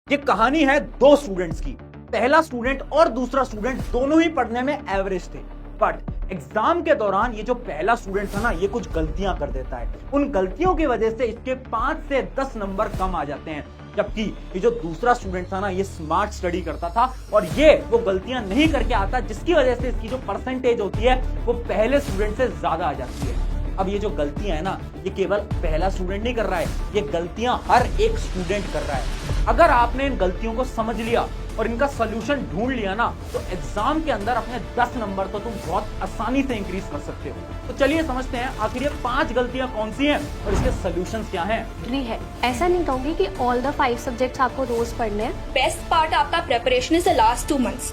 ये कहानी है दो स्टूडेंट्स की। पहला स्टूडेंट और दूसरा स्टूडेंट दोनों ही पढ़ने में एवरेज थे, बट एग्जाम के दौरान ये जो पहला स्टूडेंट था ना, ये कुछ गलतियां कर देता है। उन गलतियों की वजह से इसके 5 से 10 नंबर कम आ जाते हैं, जबकि ये जो दूसरा स्टूडेंट था ना, ये स्मार्ट स्टडी करता था और ये वो गलतियां नहीं करके आता, जिसकी वजह से इसकी जो परसेंटेज होती है वो पहले स्टूडेंट से ज्यादा आ जाती है। अब ये जो गलतियां है ना, ये केवल पहला स्टूडेंट नहीं कर रहा है, ये गलतियां हर एक स्टूडेंट कर रहा है। अगर आपने इन गलतियों को समझ लिया और इनका सोल्यूशन ढूंढ लिया ना, तो एग्जाम के अंदर अपने 10 नंबर तो तुम बहुत आसानी से इंक्रीज कर सकते हो। तो चलिए समझते हैं आखिर ये 5 गलतियां कौन सी हैं और इसके सोल्यूशंस क्या हैं। है ऐसा नहीं कहूंगी कि ऑल द 5 सब्जेक्ट्स आपको रोज पढ़ने हैं। बेस्ट पार्ट आपका preparation is the last 2 months.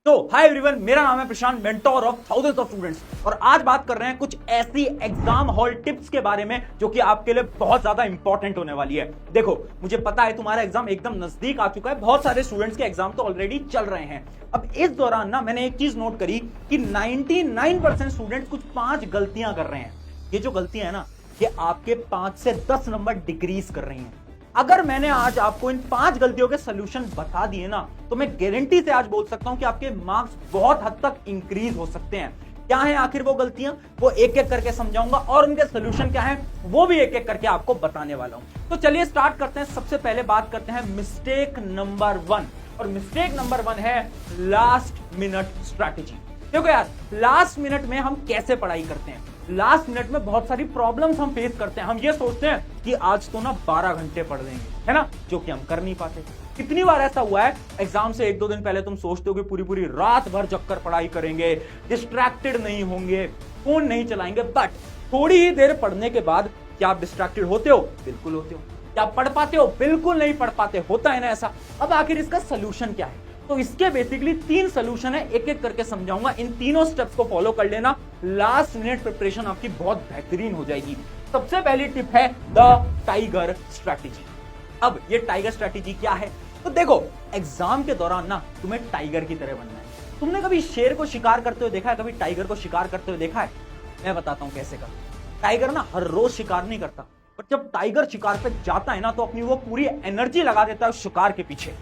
तो हाय एवरीवन, मेरा नाम है Prashant, mentor of thousands of students, और आज बात कर रहे हैं कुछ ऐसी एग्जाम हॉल टिप्स के बारे में जो कि आपके लिए बहुत ज्यादा इंपॉर्टेंट होने वाली है। देखो, मुझे पता है तुम्हारा एग्जाम एकदम नजदीक आ चुका है, बहुत सारे स्टूडेंट्स के एग्जाम तो ऑलरेडी चल रहे हैं। अब इस दौरान ना मैंने एक चीज नोट करी कि 99% स्टूडेंट्स कुछ 5 गलतियां कर रहे हैं। ये जो गलतियां है ना, ये आपके 5 से 10 नंबर डिक्रीज कर रही हैं। अगर मैंने आज आपको इन 5 गलतियों के सोल्यूशन बता दिए ना, तो मैं गारंटी से आज बोल सकता हूं कि आपके मार्क्स बहुत हद तक इंक्रीज हो सकते हैं। क्या है आखिर वो गलतियां, वो एक एक करके समझाऊंगा, और उनके सोल्यूशन क्या है वो भी एक एक करके आपको बताने वाला हूं। तो चलिए स्टार्ट करते हैं। सबसे पहले बात करते हैं मिस्टेक नंबर 1, और मिस्टेक नंबर 1 है लास्ट मिनट स्ट्रैटेजी। देखो यार, लास्ट मिनट में हम कैसे पढ़ाई करते हैं। लास्ट मिनट में बहुत सारी प्रॉब्लम्स हम फेस करते हैं। हम ये सोचते हैं कि आज तो ना 12 घंटे पढ़ लेंगे, है ना, जो कि हम कर नहीं पाते। कितनी बार ऐसा हुआ है, एग्जाम से 1-2 दिन पहले तुम सोचते हो कि पूरी पूरी रात भर जगकर पढ़ाई करेंगे, डिस्ट्रैक्टेड नहीं होंगे, फोन नहीं चलाएंगे, बट थोड़ी ही देर पढ़ने के बाद क्या आप डिस्ट्रैक्टेड होते हो? बिल्कुल होते हो। क्या पढ़ पाते हो? बिल्कुल नहीं पढ़ पाते। होता है ना ऐसा। अब आखिर इसका सोल्यूशन क्या है? तो इसके बेसिकली 3 सोल्यूशन है, एक एक करके समझाऊंगा। इन तीनों स्टेप्स को फॉलो कर लेना, लास्ट मिनट प्रिपरेशन आपकी बहुत बेहतरीन हो जाएगी। सबसे पहली टिप है द टाइगर स्ट्रैटेजी। अब ये टाइगर स्ट्रैटेजी क्या है? तो देखो, एग्जाम के दौरान ना तुम्हें टाइगर की तरह बनना है। तुमने कभी शेर को शिकार करते हुए देखा है? कभी टाइगर को शिकार करते हुए देखा है? मैं बताता हूं कैसे कर। टाइगर ना हर रोज शिकार नहीं करता, पर जब टाइगर शिकार पे जाता है ना, तो अपनी वो पूरी एनर्जी लगा देता है उस शिकार के पीछे।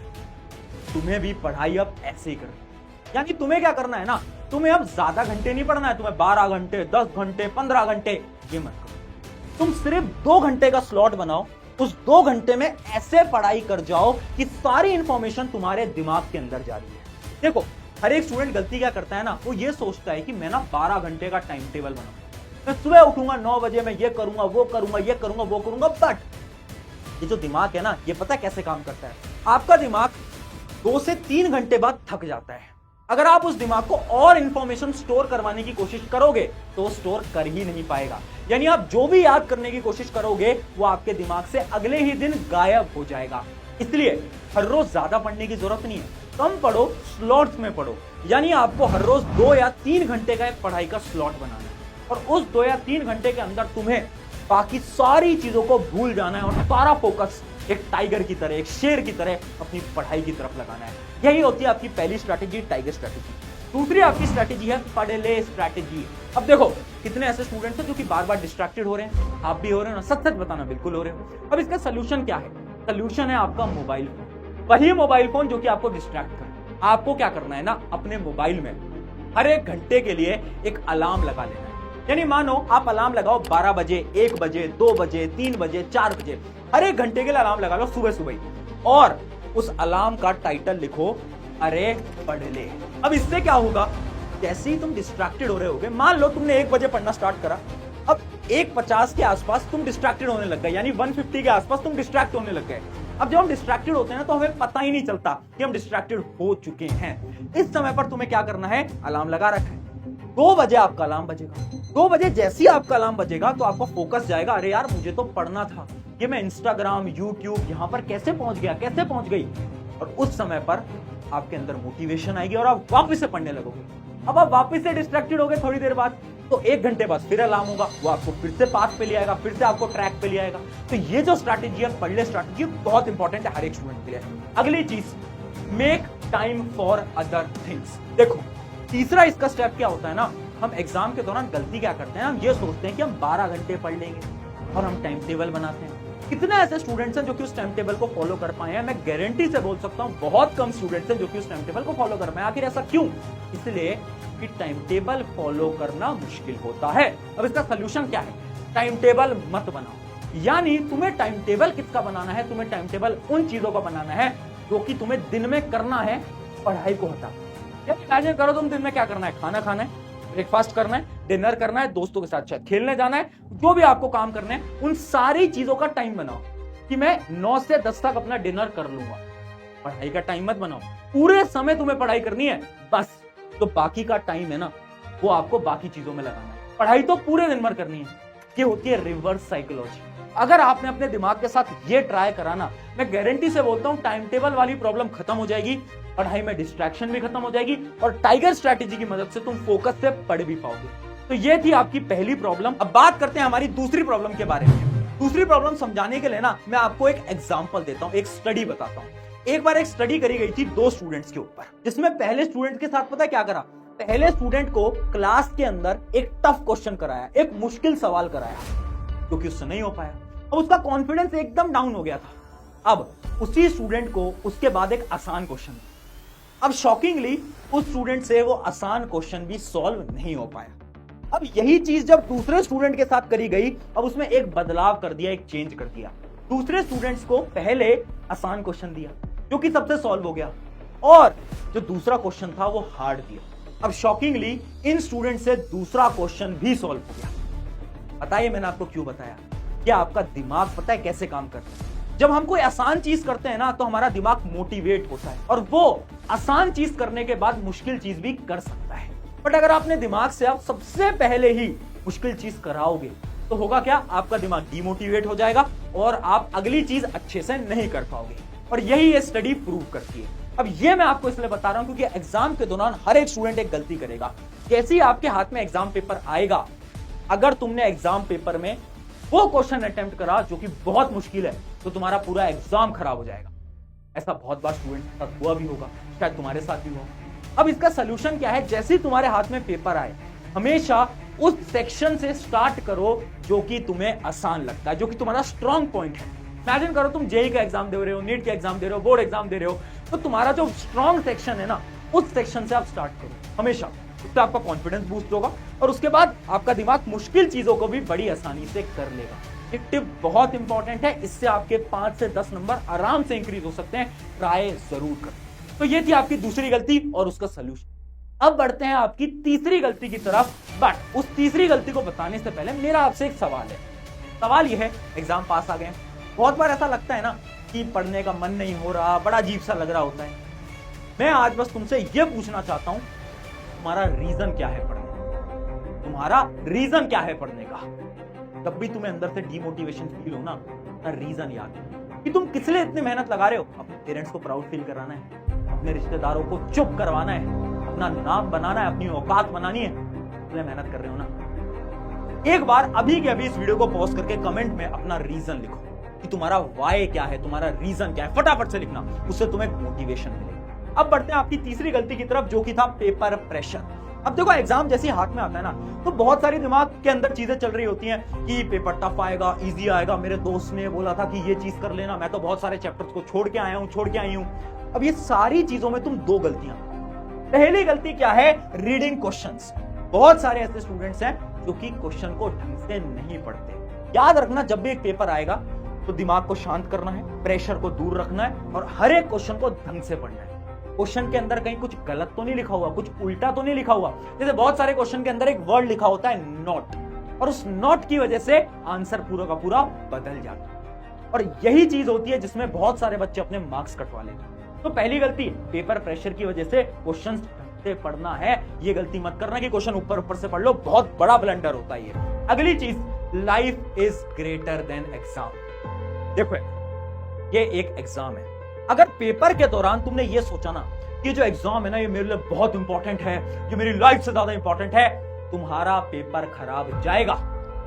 तुम्हें भी पढ़ाई अब ऐसे ही करनी, यानी तुम्हें क्या करना है ना, तुम्हें अब ज्यादा घंटे नहीं पढ़ना है। तुम्हें 12 घंटे, 10 घंटे, 15 घंटे ये मत करो। तुम सिर्फ 2 घंटे का स्लॉट बनाओ। उस 2 घंटे में ऐसे पढ़ाई कर जाओ कि सारी इंफॉर्मेशन तुम्हारे दिमाग के अंदर जा रही है। देखो, हर एक स्टूडेंट गलती क्या करता है ना, वो ये सोचता है कि मैं ना 12 घंटे का टाइम टेबल बनाऊंगा, मैं सुबह उठूंगा 9 बजे, मैं ये करूंगा, वो करूंगा, ये करूंगा, वो करूंगा। बट ये जो दिमाग है ना, ये पता है कैसे काम करता है? आपका दिमाग 2 से 3 घंटे बाद थक जाता है। अगर आप उस दिमाग को और इंफॉर्मेशन स्टोर करवाने की कोशिश करोगे तो स्टोर कर ही नहीं पाएगा। यानी आप जो भी याद करने की कोशिश करोगे वो आपके दिमाग से अगले ही दिन गायब हो जाएगा। इसलिए हर रोज ज्यादा पढ़ने की जरूरत नहीं है, कम पढ़ो, स्लॉट्स में पढ़ो। यानी आपको हर रोज 2 या 3 घंटे का एक पढ़ाई का स्लॉट बनाना है, और उस 2 या 3 घंटे के अंदर तुम्हें बाकी सारी चीजों को भूल जाना है और सारा फोकस एक टाइगर की तरह, एक शेर की तरह अपनी पढ़ाई की तरफ लगाना है। यही होती है आपकी पहली स्ट्रैटेजी, टाइगर स्ट्रैटेजी। दूसरी आपकी स्ट्रैटेजी है पढ़ ले स्ट्रैटेजी। अब देखो, कितने ऐसे स्टूडेंट्स हैं जो कि बार बार डिस्ट्रैक्टेड हो रहे हैं। आप भी हो रहे हो ना? सच सच बताना, बिल्कुल हो रहे हो। अब इसका सोल्यूशन क्या है? सोल्यूशन है आपका मोबाइल फोन। वही मोबाइल फोन जो कि आपको डिस्ट्रैक्ट करे। आपको क्या करना है ना, अपने मोबाइल में हर एक घंटे के लिए एक अलार्म लगा लेना है। यानी मानो आप अलार्म लगाओ 12 बजे, 1 बजे, 2 बजे, 3 बजे, 4 बजे, हर एक घंटे के लिए अलार्म लगा लो सुबह सुबह ही, और उस अलार्म का टाइटल लिखो, अरे पढ़ ले। अब इससे क्या होगा, जैसे ही तुम डिस्ट्रैक्टेड हो रहे होगे, मान लो तुमने 1 बजे पढ़ना स्टार्ट करा, अब 1:50 के आसपास तुम डिस्ट्रैक्टेड होने लग गए, यानी 1:50 के आसपास तुम डिस्ट्रैक्ट होने लग गए। अब जब हम डिस्ट्रैक्टेड होते हैं ना, तो हमें पता ही नहीं चलता कि हम डिस्ट्रैक्टेड हो चुके हैं। इस समय पर तुम्हें क्या करना है, अलार्म लगा रखा है, 2 बजे आपका अलार्म बजेगा। 2 बजे जैसे ही आपका अलार्म बजेगा तो आपका फोकस जाएगा, अरे यार मुझे तो पढ़ना था, ये मैं इंस्टाग्राम, यूट्यूब यहां पर कैसे पहुंच गया, कैसे पहुंच गई। और उस समय पर आपके अंदर मोटिवेशन आएगी और आप वापस से पढ़ने लगोगे। अब आप वापस से डिस्ट्रैक्टेड हो गए थोड़ी देर बाद, तो 1 घंटे बाद फिर अलार्म होगा, वो आपको फिर से पाथ पे ले आएगा, फिर से आपको ट्रैक पे ले आएगा। तो ये जो स्ट्रैटेजी है, पढ़ ले स्ट्रैटेजी, बहुत इंपॉर्टेंट है हर एक स्टूडेंट के लिए। अगली चीज, make time for other things. देखो, तीसरा इसका स्टेप क्या होता है ना, हम एग्जाम के दौरान गलती क्या करते हैं, हम ये सोचते हैं कि हम 12 घंटे पढ़ लेंगे, और हम टाइम टेबल बनाते हैं। कितने ऐसे स्टूडेंट्स हैं जो कि उस टाइम टेबल को फॉलो कर पाए हैं? मैं गारंटी से बोल सकता हूं बहुत कम स्टूडेंट्स हैं जो कि उस टाइम टेबल को फॉलो कर पाए। आखिर ऐसा क्यों? इसलिए कि टाइम टेबल फॉलो करना मुश्किल होता है। अब इसका सोल्यूशन क्या है? टाइम टेबल मत बनाओ। यानी तुम्हें टाइम टेबल किसका बनाना है? तुम्हें टाइम टेबल उन चीजों का बनाना है जो कि तुम्हें दिन में करना है, पढ़ाई को हटा। इमेजिन करो तुम दिन में क्या करना है? खाना खाना है, ब्रेकफास्ट करना है, डिनर करना है, दोस्तों के साथ शायद खेलने जाना है, जो भी आपको काम करने हैं, उन सारी चीजों का टाइम बनाओ कि मैं 9 से 10 तक अपना डिनर कर लूंगा। पढ़ाई का टाइम मत बनाओ। पूरे समय तुम्हें पढ़ाई करनी है, बस तो बाकी का टाइम है ना वो आपको बाकी चीजों में लगाना है। पढ़ाई तो पूरे दिन भर करनी है। ये होती है रिवर्स साइकोलॉजी। अगर आपने अपने दिमाग के साथ ये ट्राई करा ना, मैं गारंटी से बोलता हूं टाइम टेबल वाली प्रॉब्लम खत्म हो जाएगी, पढ़ाई में डिस्ट्रैक्शन भी खत्म हो जाएगी और टाइगर स्ट्रैटेजी की मदद से तुम फोकस से पढ़ भी पाओगे। तो ये थी आपकी पहली प्रॉब्लम। अब बात करते हैं हमारी दूसरी प्रॉब्लम के बारे में। दूसरी प्रॉब्लम समझाने के लिए ना मैं आपको एक एग्जांपल देता हूं, एक स्टडी बताता हूं। एक बार एक स्टडी करी गई थी 2 स्टूडेंट्स के ऊपर, जिसमें पहले स्टूडेंट के साथ पता है क्या करा? पहले स्टूडेंट को क्लास के अंदर एक टफ क्वेश्चन कराया, एक मुश्किल सवाल कराया, जो कि उससे नहीं हो पाया। अब उसका कॉन्फिडेंस एकदम डाउन हो गया था। अब उसी स्टूडेंट को उसके बाद एक आसान क्वेश्चन, अब शॉकिंगली उस स्टूडेंट से वो आसान क्वेश्चन भी सॉल्व नहीं हो पाया। अब यही चीज जब दूसरे स्टूडेंट के साथ करी गई, अब उसमें एक बदलाव कर दिया, एक चेंज कर दिया। दूसरे स्टूडेंट्स को पहले आसान क्वेश्चन दिया जो कि सबसे सॉल्व हो गया, और जो दूसरा क्वेश्चन था वो हार्ड दिया। अब शॉकिंगली इन स्टूडेंट से दूसरा क्वेश्चन भी सॉल्व हो गया। बताइए मैंने आपको क्यों बताया? क्या आपका दिमाग पता है कैसे काम करता है? जब हम कोई आसान चीज करते हैं ना तो हमारा दिमाग मोटिवेट होता है और वो आसान चीज करने के बाद मुश्किल चीज भी कर सकता है। बट अगर आपने दिमाग से आप सबसे पहले ही मुश्किल चीज कराओगे तो होगा क्या? आपका दिमाग डिमोटिवेट हो जाएगा और आप अगली चीज अच्छे से नहीं कर पाओगे। और यही ये स्टडी प्रूव करती है। अब ये मैं आपको इसलिए बता रहा हूं क्योंकि एग्जाम के दौरान हर एक स्टूडेंट एक गलती करेगा। जैसे ही आपके हाथ में एग्जाम पेपर आएगा, अगर तुमने एग्जाम पेपर में वो क्वेश्चन अटेम्प्ट करा जो कि बहुत मुश्किल है, तो तुम्हारा पूरा एग्जाम खराब हो जाएगा। ऐसा बहुत बार स्टूडेंट के साथ हुआ भी होगा, शायद तुम्हारे साथ भी हो। अब इसका सोल्यूशन क्या है? जैसे ही तुम्हारे हाथ में पेपर आए, हमेशा उस सेक्शन से स्टार्ट करो जो कि तुम्हें आसान लगता है, जो कि तुम्हारा स्ट्रॉन्ग पॉइंट है। इमेजिन करो तुम जेईई का एग्जाम दे रहे हो, नीट का एग्जाम दे रहे हो, बोर्ड एग्जाम दे रहे हो, तो तुम्हारा जो स्ट्रॉन्ग सेक्शन है ना, उस सेक्शन से आप स्टार्ट करो हमेशा। उससे आपका कॉन्फिडेंस बूस्ट होगा और उसके बाद आपका दिमाग मुश्किल चीजों को भी बड़ी आसानी से कर लेगा। ये टिप बहुत इंपॉर्टेंट है, इससे आपके 5 से 10 नंबर आराम से इंक्रीज हो सकते हैं। ट्राई जरूर करें। तो ये थी आपकी दूसरी गलती और उसका सोल्यूशन। अब बढ़ते हैं आपकी तीसरी गलती की तरफ। बट उस तीसरी गलती को बताने से पहले मेरा आपसे एक सवाल है। सवाल यह है, एग्जाम पास आ गए, बहुत बार ऐसा लगता है ना कि पढ़ने का मन नहीं हो रहा, बड़ा अजीब सा लग रहा होता है। मैं आज बस तुमसे यह पूछना चाहता हूं, तुम्हारा रीजन क्या है पढ़ने का? तुम्हारा रीजन क्या है पढ़ने का? जब भी तुम्हें अंदर से डिमोटिवेशन फील हो ना, रीजन याद है कि तुम किस लिए इतनी मेहनत लगा रहे हो। अपने पेरेंट्स को प्राउड फील कराना है, अपने रिश्तेदारों को चुप करवाना है, अपना नाम बनाना है, अपनी औकात बनानी है, इसलिए मेहनत कर रहे हो ना। एक बार अभी के अभी इस वीडियो को पॉज करके कमेंट में अपना रीजन लिखो कि तुम्हारा वाई क्या है, तुम्हारा रीजन क्या है। फटाफट से लिखना, उससे तुम्हें मोटिवेशन मिलेगा। अब बढ़ते हैं आपकी तीसरी गलती की तरफ, जो कि था पेपर प्रेशर। अब देखो एग्जाम जैसे हाथ में आता है ना, तो बहुत सारी दिमाग के अंदर चीजें चल रही होती हैं कि पेपर टफ आएगा, इजी आएगा, मेरे दोस्त ने बोला था कि ये चीज कर लेना, मैं तो बहुत सारे चैप्टर्स को छोड़ के आई हूं। अब ये सारी चीजों में तुम 2 गलतियां। पहली गलती क्या है? Reading questions. बहुत सारे ऐसे स्टूडेंट्स हैं जो कि क्वेश्चन को ढंग से नहीं पढ़ते। याद रखना, जब भी एक पेपर आएगा तो दिमाग को शांत करना है, प्रेशर को दूर रखना है और हर एक क्वेश्चन को ढंग से पढ़ना है। क्वेश्चन के अंदर कहीं कुछ गलत तो नहीं लिखा हुआ, कुछ उल्टा तो नहीं लिखा हुआ। जैसे बहुत सारे क्वेश्चन के अंदर एक वर्ड लिखा होता है नॉट, और उस नॉट की वजह से आंसर पूरा का पूरा बदल जाता है। और यही चीज होती है जिसमें बहुत सारे बच्चे अपने मार्क्स कटवा लेते हैं। तो पहली गलती, पेपर प्रेशर की वजह से क्वेश्चन से पढ़ना है, ये गलती मत करना कि क्वेश्चन ऊपर से पढ़ लो, बहुत बड़ा ब्लंडर होता है ये। अगली चीज, life is greater than exam. देखो ये एक एग्जाम है। अगर पेपर के दौरान तुमने ये सोचा ना कि जो एग्जाम है ना ये मेरे लिए बहुत इंपॉर्टेंट है, ये मेरी लाइफ से ज्यादा इंपॉर्टेंट है, तुम्हारा पेपर खराब जाएगा।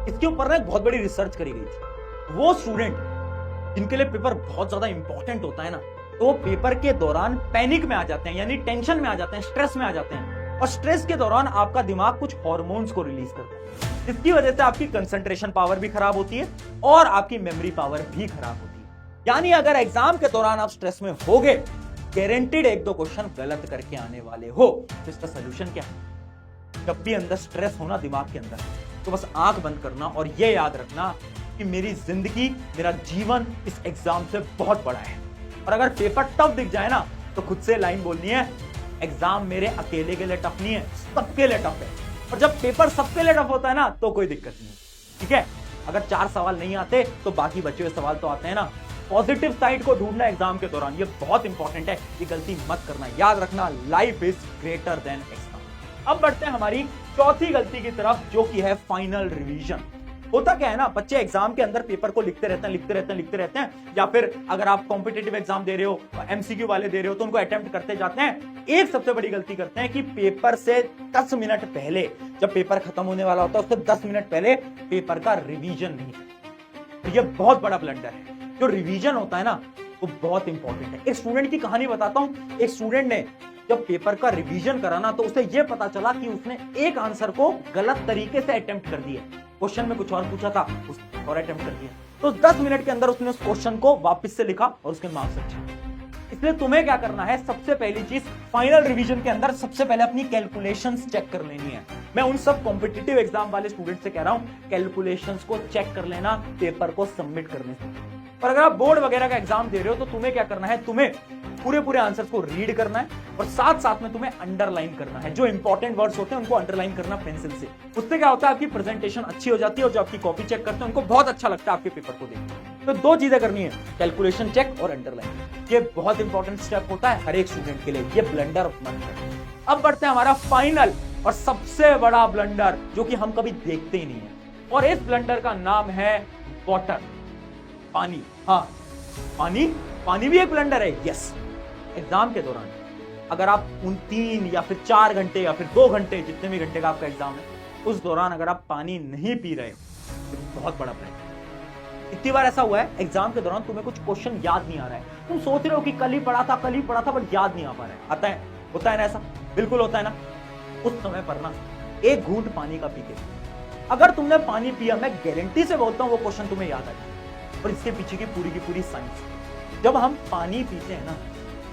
इसके ऊपर ना एक बहुत बड़ी रिसर्च करी गई थी। वो स्टूडेंट जिनके लिए पेपर बहुत ज्यादा इंपॉर्टेंट होता है ना, तो वो पेपर के दौरान पैनिक में आ जाते हैं, यानी टेंशन में आ जाते हैं, स्ट्रेस में आ जाते हैं। और स्ट्रेस के दौरान आपका दिमाग कुछ हार्मोन्स को रिलीज करता है, जिसकी वजह से आपकी कंसंट्रेशन पावर भी खराब होती है और आपकी मेमोरी पावर भी खराब होती है। यानी अगर एग्जाम के दौरान आप स्ट्रेस में होगे, गारंटीड एक दो क्वेश्चन गलत करके आने वाले हो। तो इसका सोल्यूशन क्या है? जब भी अंदर स्ट्रेस होना दिमाग के अंदर, तो बस आंख बंद करना और यह याद रखना कि मेरी जिंदगी, मेरा जीवन इस एग्जाम से बहुत बड़ा है। और अगर पेपर टफ दिख जाए ना, तो खुद से लाइन बोलनी है, एग्जाम मेरे अकेले के लिए टफ नहीं है, सबके लिए टफ है। और जब पेपर सबके लिए टफ होता है ना, तो कोई दिक्कत नहीं है, ठीक है। अगर 4 सवाल नहीं आते तो बाकी बचे हुए सवाल तो आते हैं ना। पॉजिटिव साइड को ढूंढना एग्जाम के दौरान, ये बहुत इंपॉर्टेंट है। ये गलती मत करना, याद रखना, life is greater than exam. अब बढ़ते हैं हमारी चौथी गलती की तरफ, जो कि है फाइनल रिवीजन। होता क्या है ना, बच्चे एग्जाम के अंदर पेपर को लिखते रहते हैं, या फिर अगर आप कॉम्पिटिटिव एग्जाम दे रहे हो, एमसीक्यू वाले दे रहे हो, तो उनको अटेम्प्ट करते जाते हैं। एक सबसे बड़ी गलती करते हैं कि पेपर से 10 मिनट पहले, जब पेपर खत्म होने वाला होता है उससे 10 मिनट पहले पेपर का रिवीजन नहीं है। तो ये बहुत बड़ा ब्लंडर है। जो रिवीजन होता है ना, वो बहुत इंपॉर्टेंट है। एक स्टूडेंट की कहानी बताता हूं। एक स्टूडेंट ने जब पेपर का रिवीजन करा ना, तो उसे यह पता चला कि उसने एक आंसर को गलत तरीके से अटेम्प्ट कर दिया। क्वेश्चन में कुछ और पूछा था, उसने और अटेम्प्ट कर दिया। तो 10 मिनट के अंदर उसने उस क्वेश्चन को वापस से लिखा और उसके मार्क्स अच्छे। इसलिए तुम्हें क्या करना है, सबसे पहली चीज फाइनल रिवीजन के अंदर सबसे पहले अपनी कैलकुलेशंस चेक कर लेनी है। मैं उन सब कॉम्पिटिटिव एग्जाम वाले स्टूडेंट से कह रहा हूं, कैलकुलेशंस को चेक कर लेना पेपर को सबमिट करने से। पर अगर आप बोर्ड वगैरह का एग्जाम दे रहे हो, तो तुम्हें क्या करना है, तुम्हें पूरे आंसर्स को रीड करना है और साथ साथ में तुम्हें अंडरलाइन करना है। जो इंपॉर्टेंट वर्ड्स होते हैं उनको अंडरलाइन करना पेंसिल से। उससे क्या होता है, आपकी प्रेजेंटेशन अच्छी हो जाती है और जो आपकी कॉपी चेक करते हैं उनको बहुत अच्छा लगता है आपके पेपर को देखकर। तो 2 चीजें करनी है, कैलकुलेशन चेक और अंडरलाइन। ये बहुत इंपॉर्टेंट स्टेप होता है हर एक स्टूडेंट के लिए, ये ब्लंडर मत करो। अब बढ़ते हैं हमारा फाइनल और सबसे बड़ा ब्लंडर, जो कि हम कभी देखते ही नहीं है, और इस ब्लंडर का नाम है वाटर, पानी। हाँ, पानी भी एक ब्लंडर है। यस, एग्जाम के दौरान अगर आप उन 3 या फिर 4 घंटे या फिर 2 घंटे, जितने भी घंटे का आपका एग्जाम है, उस दौरान अगर आप पानी नहीं पी रहे तो बहुत बड़ा ब्लंडर। इतनी बार ऐसा हुआ है एग्जाम के दौरान तुम्हें कुछ क्वेश्चन याद नहीं आ रहा है, तुम सोच रहे हो कि कल ही पढ़ा था बट याद नहीं आ पा रहा है। आता है, होता है ना ऐसा, बिल्कुल होता है ना। उस समय पर ना एक घूंट पानी का पी के, अगर तुमने पानी पिया, मैं गारंटी से बोलता हूं वो क्वेश्चन तुम्हें याद आ जाए। और इसके पीछे की पूरी साइंस। जब हम पानी पीते हैं ना,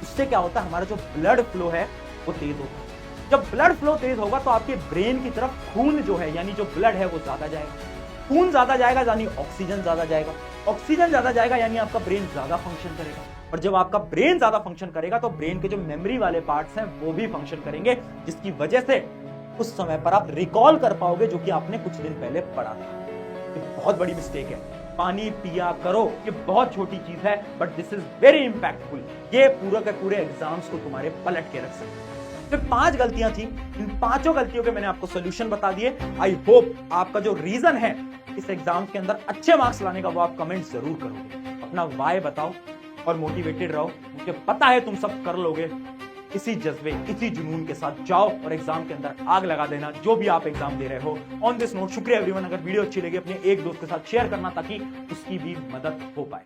उससे क्या होता है, हमारा जो ब्लड फ्लो है वो तेज होता है। जब ब्लड फ्लो तेज होगा तो आपके ब्रेन की तरफ खून जो है, यानी जो ब्लड है वो ज्यादा जाएगा। खून ज्यादा जाएगा यानी ऑक्सीजन ज्यादा जाएगा। ऑक्सीजन ज्यादा जाएगा यानी आपका ब्रेन ज्यादा फंक्शन करेगा। और जब आपका ब्रेन ज्यादा फंक्शन करेगा तो ब्रेन के जो मेमोरी वाले पार्ट्स हैं वो भी फंक्शन करेंगे, जिसकी वजह से उस समय पर आप रिकॉल कर पाओगे जो कि आपने कुछ दिन पहले पढ़ा था। ये बहुत बड़ी मिस्टेक है। पानी पिया करो, ये बहुत छोटी चीज है but this is very impactful. ये पूरे के पूरे एग्जाम्स को तुम्हारे पलट के रख सकते हैं। फिर 5 गलतियां थी, इन 5 गलतियों के मैंने आपको सोल्यूशन बता दिए। आई होप आपका जो रीजन है इस एग्जाम के अंदर अच्छे मार्क्स लाने का, वो आप कमेंट जरूर करोगे। अपना वाय बताओ और मोटिवेटेड रहो। मुझे पता है तुम सब कर लोगे। इसी जज्बे, इसी जुनून के साथ जाओ और एग्जाम के अंदर आग लगा देना, जो भी आप एग्जाम दे रहे हो। ऑन दिस नोट, शुक्रिया एवरीवन। अगर वीडियो अच्छी लगी अपने एक दोस्त के साथ शेयर करना ताकि उसकी भी मदद हो पाए।